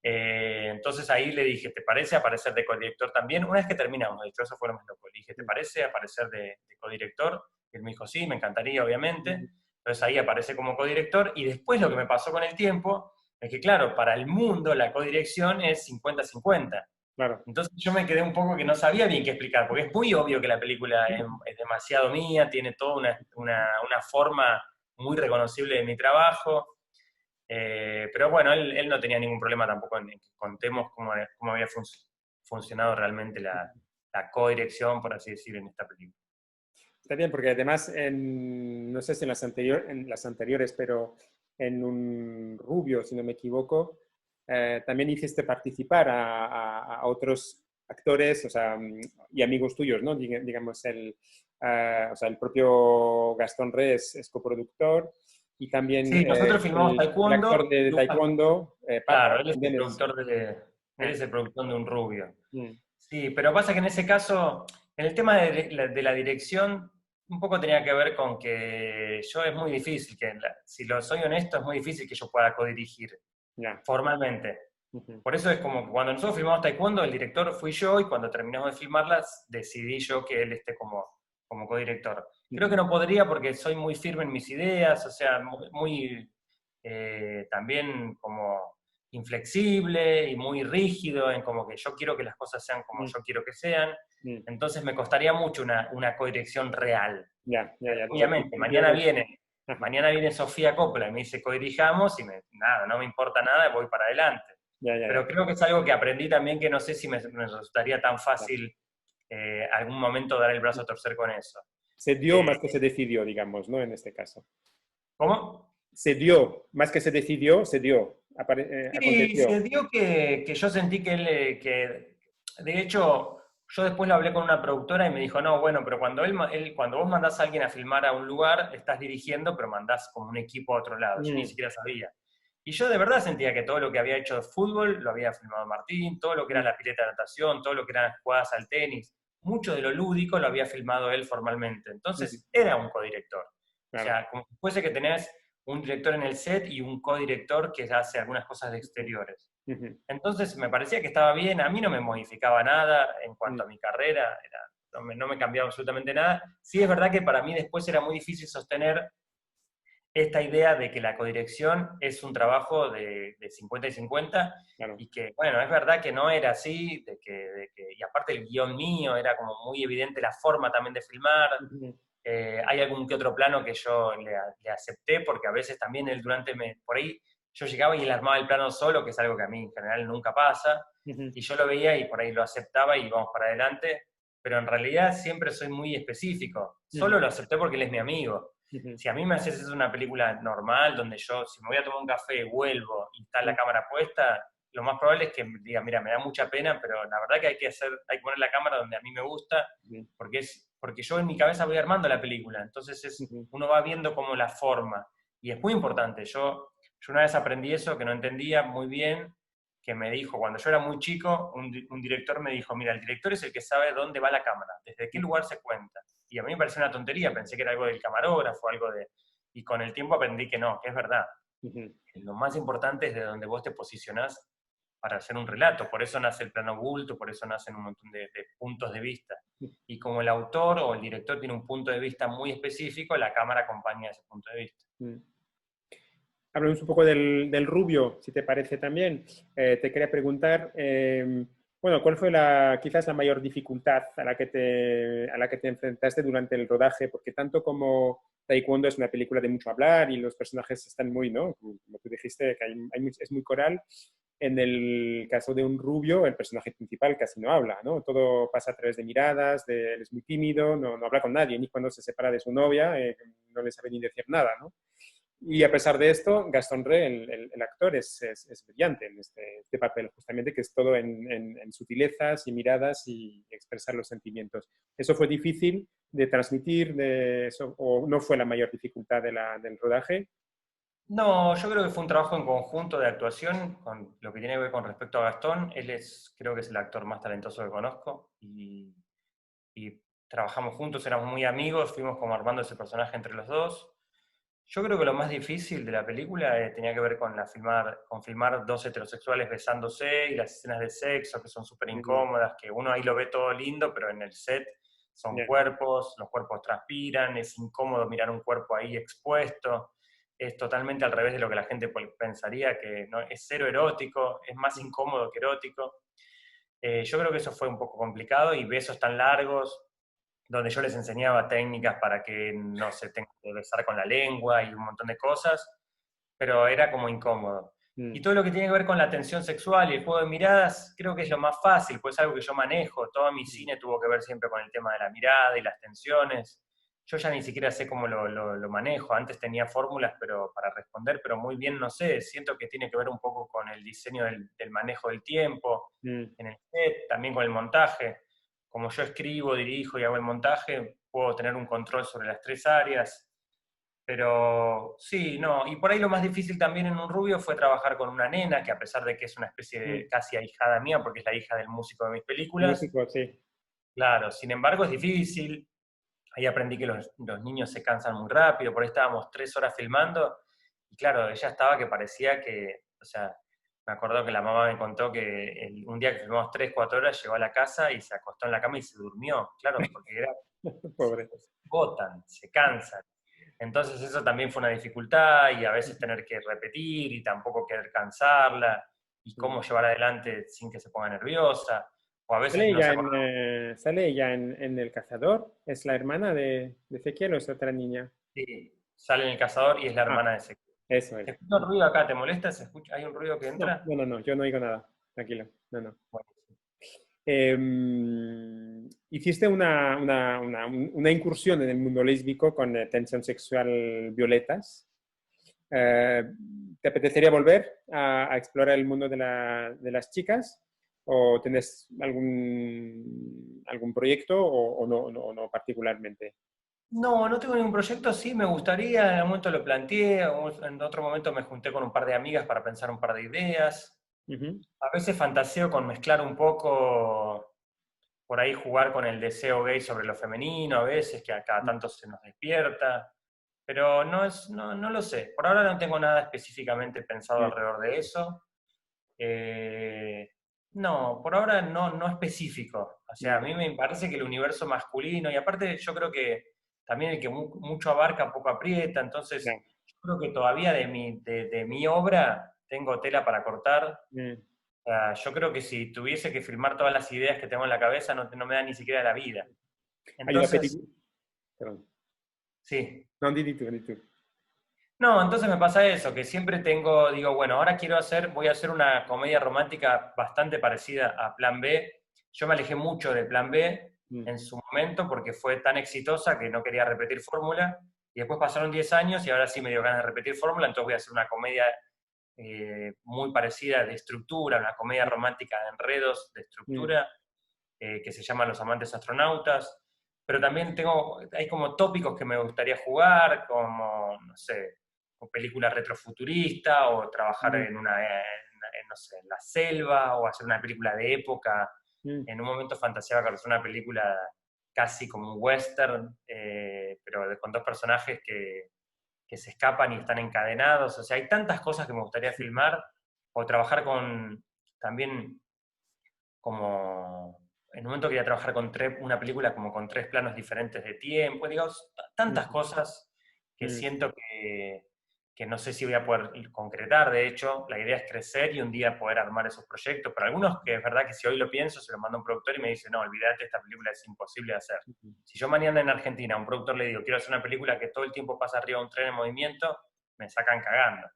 Entonces ahí le dije, ¿te parece aparecer de codirector también? Una vez que terminamos, de hecho, eso fue lo más loco. Le dije, ¿te parece aparecer de codirector? Y él me dijo, sí, me encantaría, obviamente. Entonces ahí aparece como codirector, y después lo que me pasó con el tiempo es que, claro, para el mundo la codirección es 50-50. Claro. Entonces yo me quedé un poco que no sabía bien qué explicar, porque es muy obvio que la película es demasiado mía, tiene toda una forma muy reconocible de mi trabajo, pero bueno, él no tenía ningún problema tampoco en que contemos cómo había funcionado realmente la codirección, por así decir, en esta película. Está bien, porque además, no sé si en las anteriores, pero en un Rubio, si no me equivoco, también hiciste participar a otros actores, o sea, y amigos tuyos, ¿no? Digamos, o sea, el propio Gastón Reyes es coproductor, y también Sí, nosotros filmamos el actor Taekwondo, de Lucas, Taekwondo, Paco, claro, él es el también es... productor él ah, es el productor de Un Rubio. mm, Sí, pero pasa que en ese caso, en el tema de la dirección, un poco tenía que ver con que yo es muy difícil, si lo soy honesto, es muy difícil que yo pueda codirigir ya. formalmente. Ujú, Por eso es como que cuando nosotros filmamos Taekwondo, el director fui yo, y cuando terminamos de filmarlas, decidí yo que él esté como codirector. Creo que ujú, no podría porque soy muy firme en mis ideas, o sea, también como inflexible y muy rígido en como que yo quiero que las cosas sean como mm, yo quiero que sean, mm. entonces me costaría mucho una codirección real. Ya, ya, Pero ya. Desde el obviamente, principio de... Ajá, mañana viene Sofía Coppola y me dice codirijamos, y nada, no me importa nada, voy para adelante. ya, ya, Pero ya. creo que es algo que aprendí también, que no sé si me resultaría tan Ya. fácil algún momento dar el brazo a torcer con eso. Se dio Eh, más que se decidió, digamos, ¿no? En este caso. ¿Cómo? Se dio, más que se decidió, se dio. Sí, Aconteció. se dio que yo sentí que él, de hecho, yo después lo hablé con una productora y me dijo, no, bueno, pero cuando vos mandás a alguien a filmar a un lugar, estás dirigiendo, pero mandás como un equipo a otro lado. Yo ni Mm, siquiera sabía. Y yo de verdad sentía que todo lo que había hecho de fútbol lo había filmado Martín, todo lo que era mm, la pileta de natación, todo lo que eran las jugadas al tenis, mucho de lo lúdico lo había filmado él formalmente. mm, Entonces era un codirector. O claro. sea, como si fuese que tenés un director en el set y un codirector que hace algunas cosas de exteriores. Ujú, Entonces me parecía que estaba bien, a mí no me modificaba nada en cuanto mm, a mi carrera, no me cambiaba absolutamente nada. Sí es verdad que para mí después era muy difícil sostener esta idea de que la codirección es un trabajo de 50 y 50, claro. y que, bueno, es verdad que no era así, y aparte el guión mío era como muy evidente la forma también de filmar. Ujú, Hay algún que otro plano que yo le acepté, porque a veces también por ahí yo llegaba y él armaba el plano solo, que es algo que a mí en general nunca pasa, ujú, y yo lo veía y por ahí lo aceptaba y íbamos para adelante, pero en realidad siempre soy muy específico. Solo ujú, lo acepté porque él es mi amigo. ujú, Si a mí me haces hacer una película normal, donde yo, si me voy a tomar un café, vuelvo y está la mm, cámara puesta, lo más probable es que me diga, mira, me da mucha pena, pero la verdad que hay que poner la cámara donde a mí me gusta, ujú, porque yo en mi cabeza voy armando la película, entonces ujú, uno va viendo como la forma, y es muy importante. Yo una vez aprendí eso, que no entendía muy bien, que me dijo, cuando yo era muy chico, un director me dijo, mira, el director es el que sabe dónde va la cámara, desde qué lugar se cuenta. Y a mí me pareció una tontería, pensé que era algo del camarógrafo, y con el tiempo aprendí que no, que es verdad. ujú, Lo más importante es de donde vos te posicionás para hacer un relato. Por eso nace el plano oculto, por eso nacen un montón de puntos de vista. Y como el autor o el director tiene un punto de vista muy específico, la cámara acompaña ese punto de vista. mm. Hablemos un poco del Rubio, si te parece también. Te quería preguntar, bueno, ¿cuál fue quizás la mayor dificultad a la que te enfrentaste durante el rodaje? Porque tanto como Taekwondo es una película de mucho hablar y los personajes están muy, ¿no? Como tú dijiste, que es muy coral. En el caso de un Rubio, el personaje principal casi no habla, ¿no? Todo pasa a través de miradas, él es muy tímido, no habla con nadie, ni cuando se separa de su novia, no le sabe ni decir nada, ¿no? Y a pesar de esto, Gastón Rey, el actor, es brillante en este papel, justamente, que es todo en sutilezas y miradas y expresar los sentimientos. ¿Eso fue difícil de transmitir o no fue la mayor dificultad del rodaje? No, yo creo que fue un trabajo en conjunto de actuación, con lo que tiene que ver con respecto a Gastón. Creo que es el actor más talentoso que conozco, y trabajamos juntos, éramos muy amigos, fuimos como armando ese personaje entre los dos. Yo creo que lo más difícil de la película tenía que ver con, con filmar dos heterosexuales besándose y las escenas de sexo, que son súper Ujú. incómodas, que uno ahí lo ve todo lindo, pero en el set son Ya. cuerpos, los cuerpos transpiran, es incómodo mirar un cuerpo ahí expuesto, es totalmente al revés de lo que la gente pensaría, que no, es cero erótico, es más incómodo que erótico. Yo creo que eso fue un poco complicado y besos tan largos, donde yo les enseñaba técnicas para que no se tengan que besar con la lengua y un montón de cosas, pero era como incómodo. Y Mm. todo lo que tiene que ver con la tensión sexual y el juego de miradas, creo que es lo más fácil, pues es algo que yo manejo. Todo mi cine tuvo que ver siempre con el tema de la mirada y las tensiones. Yo ya ni siquiera sé cómo lo manejo. Antes tenía fórmulas para responder, pero muy bien no sé. Siento que tiene que ver un poco con el diseño del manejo del tiempo, Mm. en el set, también con el montaje. Como yo escribo, dirijo y hago el montaje, puedo tener un control sobre las tres áreas. Pero sí, no. Y por ahí lo más difícil también en Un Rubio fue trabajar con una nena, que a pesar de que es una especie de Mm. casi ahijada mía, porque es la hija del músico de mis películas, Músico, sí. claro, sin embargo es difícil. Ahí aprendí que los niños se cansan muy rápido, por ahí estábamos 3 horas filmando, y claro, ella estaba que parecía que, o sea, me acuerdo que la mamá me contó que un día que filmamos 3, 4 horas, llegó a la casa y se acostó en la cama y se durmió, claro, porque se Pobre. agotan, se cansan. Entonces eso también fue una dificultad y a veces tener que repetir y tampoco querer cansarla y Mm. cómo llevar adelante sin que se ponga nerviosa. O a veces ¿Sale no se ella acordaba. sale ella en El Cazador? ¿Es la hermana de Ezequiel o es otra niña? Sí, sale en El Cazador y es la Ah, hermana de ese. eso Se es. escucha un ruido acá, ¿te molesta? ¿Hay un ruido que No, entra? no, no, no, yo no oigo nada. Tranquilo. No, no. Bueno, Hiciste una incursión en el mundo lésbico con tensión sexual violetas. Eh, ¿Te apetecería volver a explorar el mundo de las chicas? ¿O tienes algún proyecto o no, no particularmente? no, no tengo ningún proyecto, sí, me gustaría, en algún momento lo planteé, en otro momento me junté con un par de amigas para pensar un par de ideas. Ujú. A veces fantaseo con mezclar un poco, por ahí jugar con el deseo gay sobre lo femenino, a veces, que a cada tanto se nos despierta, pero no lo sé. Por ahora no tengo nada específicamente pensado Mm. alrededor de eso. Eh, no, por ahora no específico. O sea, a Ya, mí me parece que el universo masculino, y aparte yo creo que también el que mucho abarca, poco aprieta, ya. entonces yo creo que todavía de mi obra tengo tela para cortar. Mm. O sea, yo creo que si tuviese que filmar todas las ideas que tengo en la cabeza, no me da ni siquiera la vida. Hay una Entonces, película. Perdón. sí. No, di tú, di tú. No, entonces me pasa eso, que siempre digo, bueno, ahora voy a hacer una comedia romántica bastante parecida a Plan B. Yo me alejé mucho de Plan B Mm. en su momento porque fue tan exitosa que no quería repetir fórmula. Y después pasaron 10 años y ahora sí me dio ganas de repetir fórmula, entonces voy a hacer una comedia muy parecida de estructura, una comedia romántica de enredos, de Mm. estructura, que se llama Los amantes astronautas. Pero también hay como tópicos que me gustaría jugar, como, no sé, o película retrofuturista, o trabajar Mm. no sé, en la selva, o hacer una película de época. Mm. En un momento fantaseaba con hacer una película casi como un western, pero con dos personajes que se escapan y están encadenados. O sea, hay tantas cosas que me gustaría filmar, o trabajar también como, en un momento quería trabajar con una película como con 3 planos diferentes de tiempo, digamos, tantas Mm. cosas que Mm. siento que no sé si voy a poder concretar. De hecho, la idea es crecer y un día poder armar esos proyectos, pero algunos que es verdad que si hoy lo pienso, se lo mando a un productor y me dice, no, olvídate, esta película es imposible de hacer. Si yo mañana en Argentina a un productor le digo, quiero hacer una película que todo el tiempo pasa arriba de un tren en movimiento, me sacan cagando.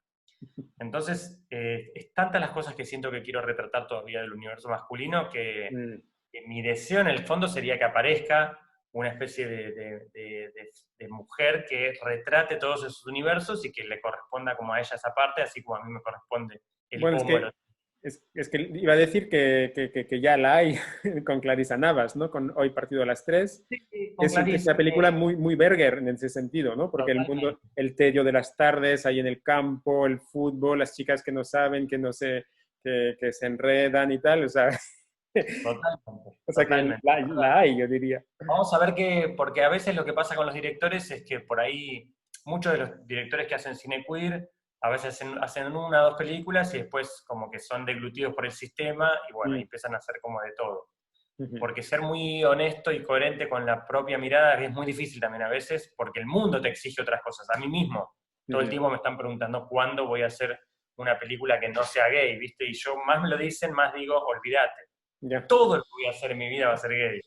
Entonces, es tantas las cosas que siento que quiero retratar todavía del universo masculino Mm. que mi deseo en el fondo sería que aparezca una especie de mujer que retrate todos esos universos y que le corresponda como a ella esa parte, así como a mí me corresponde el Bueno, combo de los... es que iba a decir que ya la hay con Clarissa Navas, ¿no? Con Hoy partido a las 3. Sí, sí, con Es Clarice, una película muy, muy Berger en ese sentido, ¿no? Porque el mundo, totalmente. el tedio de las tardes, ahí en el campo, el fútbol, las chicas que no saben, que no se, que se enredan y tal, o sea, Totalmente, o sea que totalmente. la hay, yo diría. Vamos a ver porque a veces lo que pasa con los directores es que por ahí, muchos de los directores que hacen cine queer a veces hacen una o dos películas y después como que son deglutidos por el sistema y bueno, y empiezan a hacer como de todo. Porque ser muy honesto y coherente con la propia mirada es muy difícil también a veces, porque el mundo te exige otras cosas. A mí mismo, todo el tiempo me están preguntando cuándo voy a hacer una película que no sea gay, ¿viste? Y yo más me lo dicen, más digo, olvídate. Ya. Todo lo que voy a hacer en mi vida va a ser gay.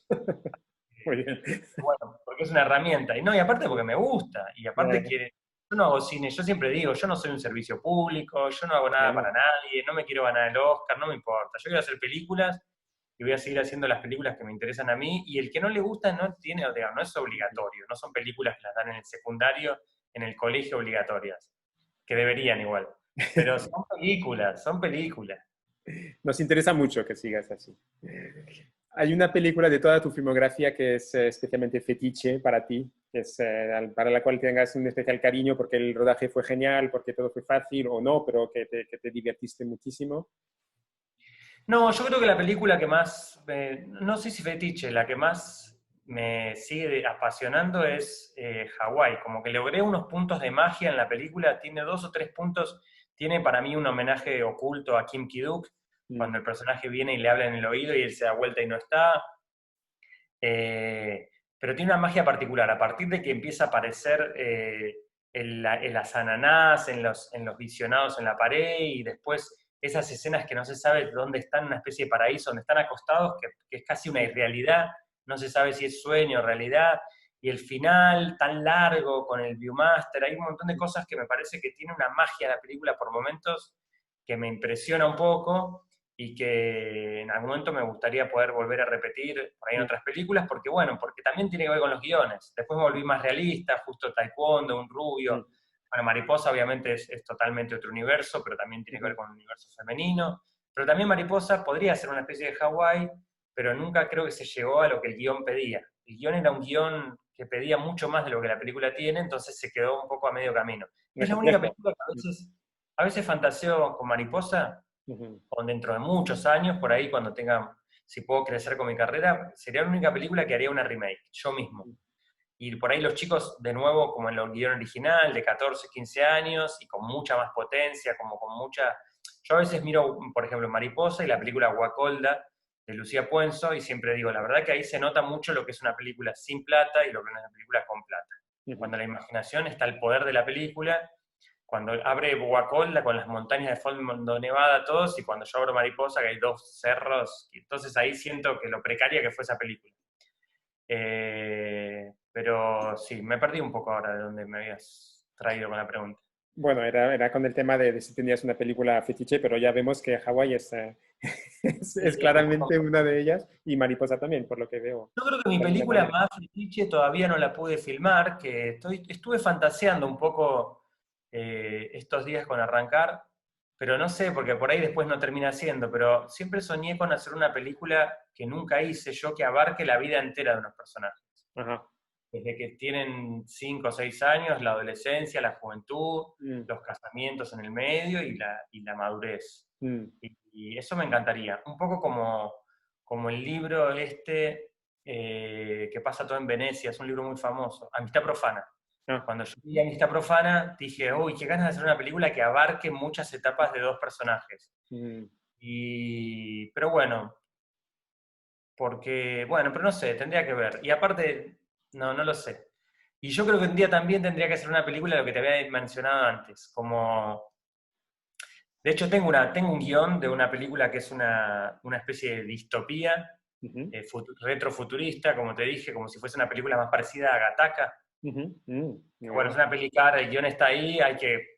Muy bien. Bueno, porque es una herramienta. Y no, y aparte porque me gusta. Y aparte que yo no hago cine, yo siempre digo, yo no soy un servicio público, yo no hago nada para nadie, no me quiero ganar el Oscar, no me importa. Yo quiero hacer películas y voy a seguir haciendo las películas que me interesan a mí, y el que no le gusta no tiene, o sea, no es obligatorio, no son películas que las dan en el secundario, en el colegio obligatorias, que deberían igual. Pero son películas, son películas. Nos interesa mucho que sigas así. Hay una película de toda tu filmografía que es especialmente fetiche para ti, que es, para la cual tengas un especial cariño porque el rodaje fue genial, porque todo fue fácil o no, pero que te divertiste muchísimo. No, yo creo que la película que más, no sé si fetiche, la que más me sigue apasionando es Hawái. Como que logré unos puntos de magia en la película, tiene 2 o 3 puntos, tiene para mí un homenaje oculto a Kim Ki-duk, cuando el personaje viene y le habla en el oído y él se da vuelta y no está. Pero tiene una magia particular, a partir de que empieza a aparecer las ananás en los visionados en la pared, y después esas escenas que no se sabe dónde están, una especie de paraíso, donde están acostados, que es casi una irrealidad, no se sabe si es sueño o realidad, y el final tan largo con el Viewmaster, hay un montón de cosas que me parece que tiene una magia la película por momentos que me impresiona un poco, y que en algún momento me gustaría poder volver a repetir por ahí en otras películas, porque bueno, porque también tiene que ver con los guiones. Después me volví más realista, justo Taekwondo, Un Rubio. Bueno, Mariposa obviamente es totalmente otro universo, pero también tiene que ver con un universo femenino. Pero también Mariposa podría ser una especie de Hawái, pero nunca creo que se llegó a lo que el guión pedía. El guión era un guión que pedía mucho más de lo que la película tiene, entonces se quedó un poco a medio camino. Es la única película que a veces fantaseo con Mariposa, o dentro de muchos años, por ahí cuando tenga, si puedo crecer con mi carrera, sería la única película que haría una remake, yo mismo. Y por ahí los chicos, de nuevo, como en el guión original, de 14, 15 años, y con mucha más potencia, como con mucha... Yo a veces miro, por ejemplo, Mariposa y la película Guacolda, de Lucía Puenzo, y siempre digo, la verdad que ahí se nota mucho lo que es una película sin plata y lo que es una película con plata. Cuando la imaginación está el poder de la película, cuando abre Guacolda con las montañas de fondo nevada, todos, y cuando yo abro Mariposa, que hay 2 cerros, y entonces ahí siento que lo precaria que fue esa película. Pero sí, me perdí un poco ahora de donde me habías traído con la pregunta. Bueno, era con el tema de si tenías una película fetiche, pero ya vemos que Hawái es claramente una de ellas, y Mariposa también, por lo que veo. Yo creo que mi película más fetiche todavía no la pude filmar, que estuve fantaseando un poco estos días con arrancar, pero no sé, porque por ahí después no termina siendo, pero siempre soñé con hacer una película que nunca hice yo, que abarque la vida entera de unos personajes. Ajá. Desde que tienen 5 o 6 años, la adolescencia, la juventud, los casamientos en el medio y la madurez. Y eso me encantaría. Un poco como el libro que pasa todo en Venecia, es un libro muy famoso, Amistad Profana. Cuando yo vi Amistad Profana, dije, uy, qué ganas de hacer una película que abarque muchas etapas de 2 personajes. Pero bueno, pero no sé, tendría que ver. Y aparte, no lo sé. Y yo creo que un día también tendría que hacer una película de lo que te había mencionado antes, como... De hecho, tengo un guión de una película que es una especie de distopía, retrofuturista, como te dije, como si fuese una película más parecida a Gattaca. Bueno, es una película, el guión está ahí,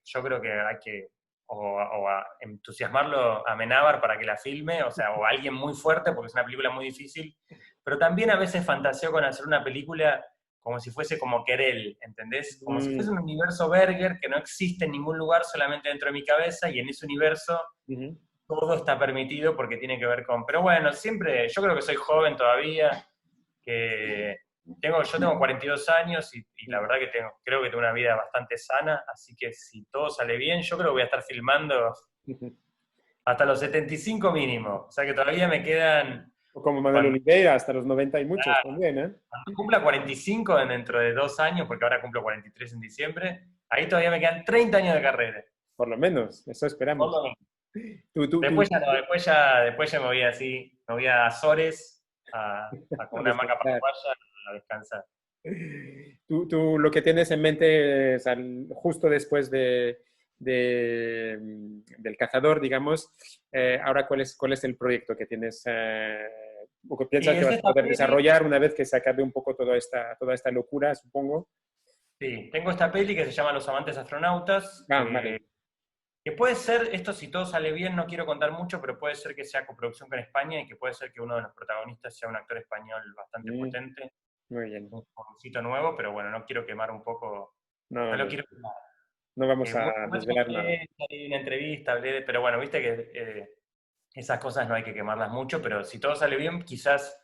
yo creo que hay que a entusiasmarlo a Amenábar para que la filme, o a alguien muy fuerte, porque es una película muy difícil, pero también a veces fantaseo con hacer una película como si fuese como Querelle, ¿entendés? Como si fuese un universo Berger que no existe en ningún lugar, solamente dentro de mi cabeza, y en ese universo todo está permitido porque tiene que ver con... Pero bueno, siempre, yo creo que soy joven todavía, yo tengo 42 años y la verdad que creo que tengo una vida bastante sana, así que si todo sale bien, yo creo que voy a estar filmando hasta los 75 mínimo. O sea que todavía me quedan O como Manuel Cuando, Oliveira, hasta los 90 y muchos también, ¿eh? cuando cumpla 45 dentro de 2 años, porque ahora cumplo 43 en diciembre, ahí todavía me quedan 30 años de carrera. Por lo menos, eso Por esperamos. lo menos. Tú, Después ya no, después ya me voy así, me voy a Azores, con a una hamaca descansar. paraguaya a descansar. Tú lo que tienes en mente es justo después del cazador, digamos, ahora cuál es el proyecto que tienes o que Y piensas que es vas a esta poder peli, desarrollar una vez que se acabe un poco toda esta locura, supongo. sí, tengo esta peli que se llama Los amantes astronautas, Ah, vale. que puede ser, esto si todo sale bien, no quiero contar mucho, pero puede ser que sea coproducción con España y que puede ser que uno de los protagonistas sea un actor español bastante Mm, potente, muy bien. un jovencito nuevo, pero bueno, no quiero quemar un poco, No, no lo no, quiero quemar. no vamos a Bueno, desvelar nada. hablé, una entrevista, pero bueno, viste que esas cosas no hay que quemarlas mucho, pero si todo sale bien, quizás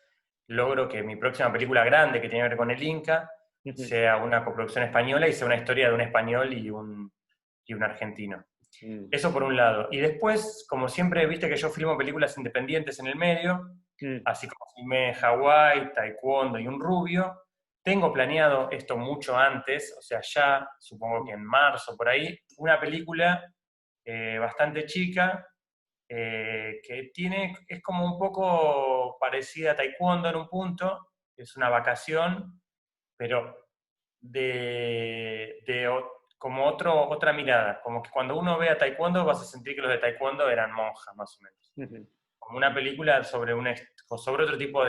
logro que mi próxima película grande que tiene que ver con el Inca Ujú. sea una coproducción española y sea una historia de un español y un argentino. Mm, Eso por un lado. Y después, como siempre, viste que yo filmo películas independientes en el medio, mm, así como filmé Hawái, Taekwondo y Un Rubio. Tengo planeado esto mucho antes, o sea, ya, supongo que en marzo por ahí, una película bastante chica, es como un poco parecida a Taekwondo en un punto, es una vacación, pero como otra mirada, como que cuando uno ve a Taekwondo vas a sentir que los de Taekwondo eran monjas, más o menos. ujú, Como una película sobre otro tipo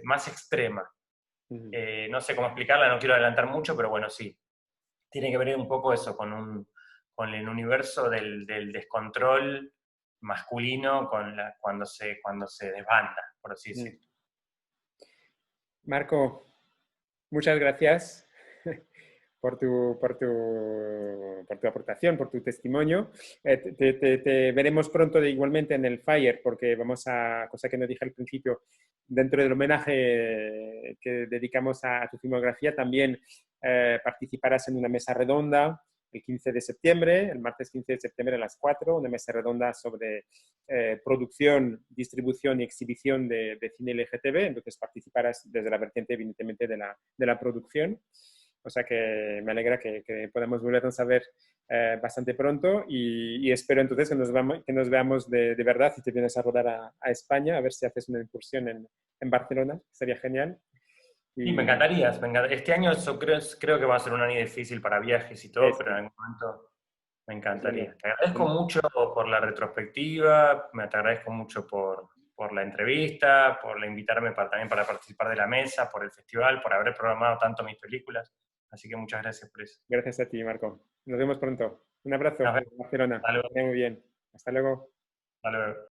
más extrema. ujú. No sé cómo explicarla, no quiero adelantar mucho, pero bueno, sí. Tiene que ver un poco eso, con el universo del descontrol masculino cuando se desbanda, por así Mm. decirlo. Marco, muchas gracias por tu aportación, por tu testimonio. Te veremos pronto igualmente en el Fire, porque vamos a, cosa que no dije al principio, dentro del homenaje que dedicamos a tu filmografía, también participarás en una mesa redonda el 15 de septiembre, el martes 15 de septiembre a las 4, una mesa redonda sobre producción, distribución y exhibición de cine LGTB, entonces participarás desde la vertiente evidentemente de la producción. O sea que me alegra que podamos volvernos a ver bastante pronto y espero entonces que nos veamos de verdad y te vienes a rodar a España, a ver si haces una incursión en Barcelona, sería genial. Sí, me Y encantaría, Este año creo que va a ser un año difícil para viajes y todo, pero en sí, algún momento me bueno, encantaría. Te agradezco mucho por la retrospectiva, te agradezco mucho por la entrevista, por invitarme también para participar de la mesa, por el festival, por haber programado tanto mis películas. Así que muchas gracias por eso. gracias a ti, Marco. Nos vemos pronto. Un abrazo Nos desde vemos. Barcelona. Hasta Que luego. vaya muy bien. Hasta luego. Hasta luego.